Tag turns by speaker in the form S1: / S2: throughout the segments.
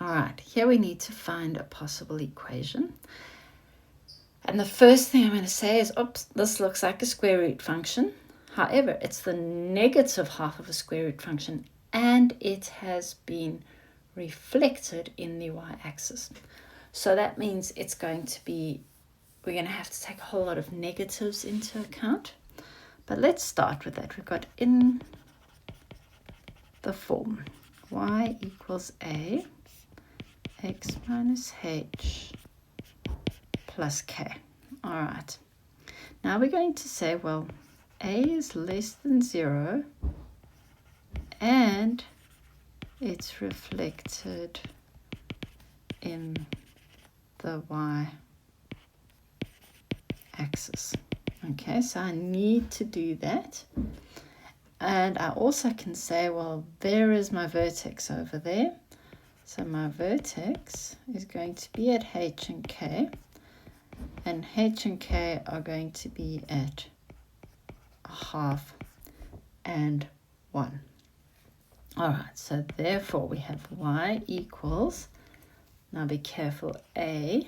S1: All right, here we need to find a possible equation. And the first thing I'm going to say is, oops, this looks like a square root function. However, it's the negative half of a square root function, and it has been reflected in the y-axis. So that means it's going to be, we're going to have to take a whole lot of negatives into account. But let's start with that. We've got in the form y equals a, x minus h plus k. All right. Now we're going to say, well, a is less than 0 and it's reflected in the y-axis. Okay, so I need to do that. And I also can say, well, there is my vertex over there. So my vertex is going to be at h and k. And h and k are going to be at 1/2 and 1. All right, so therefore we have y equals, now be careful, a.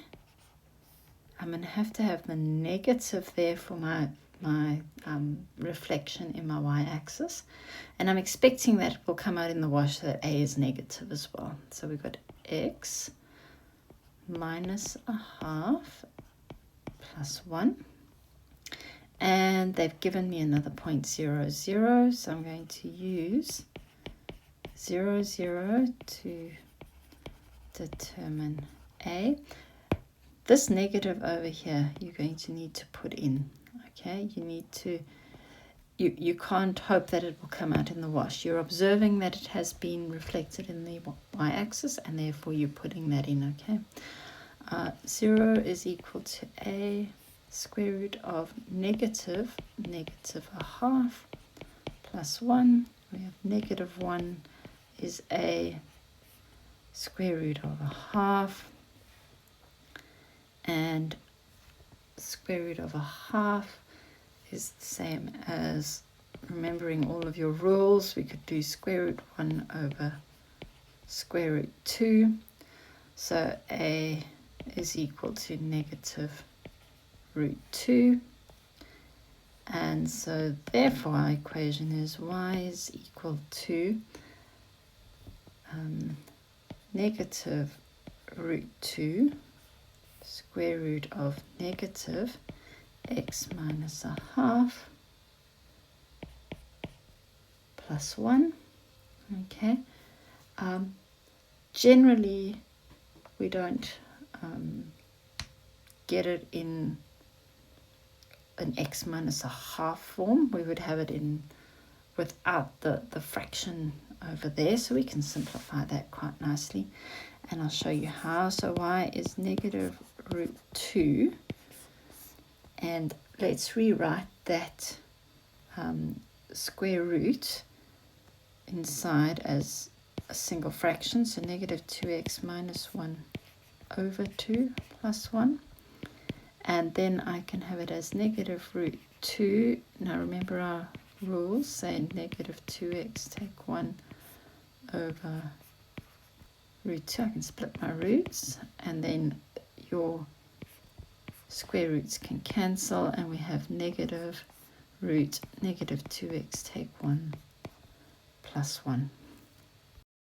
S1: I'm going to have the negative there for my reflection in my y-axis. And I'm expecting that it will come out in the wash that a is negative as well. So we've got x minus 1/2 plus 1. And they've given me another 0.00, so I'm going to use 0, 0 to determine a. This negative over here, you're going to need to put in, okay? You need to, you can't hope that it will come out in the wash. You're observing that it has been reflected in the y-axis, and therefore you're putting that in, okay? 0 is equal to a square root of negative 1/2 plus 1. We have negative 1 is a square root of 1/2, and square root of 1/2 is the same as, remembering all of your rules, we could do square root 1 over square root 2. So a is equal to negative root 2. And so therefore our equation is y is equal to negative root 2 square root of negative x minus 1/2 plus 1. Okay. Generally, we don't get it in an x minus 1/2 form. We would have it in without the fraction over there, so we can simplify that quite nicely, and I'll show you how. So y is negative root 2, and let's rewrite that square root inside as a single fraction, so negative 2x minus 1 over 2 plus 1. And then I can have it as negative root 2. Now remember our rules say negative 2x take 1 over root 2. I can split my roots, and then your square roots can cancel, and we have negative root negative 2x take 1 plus 1.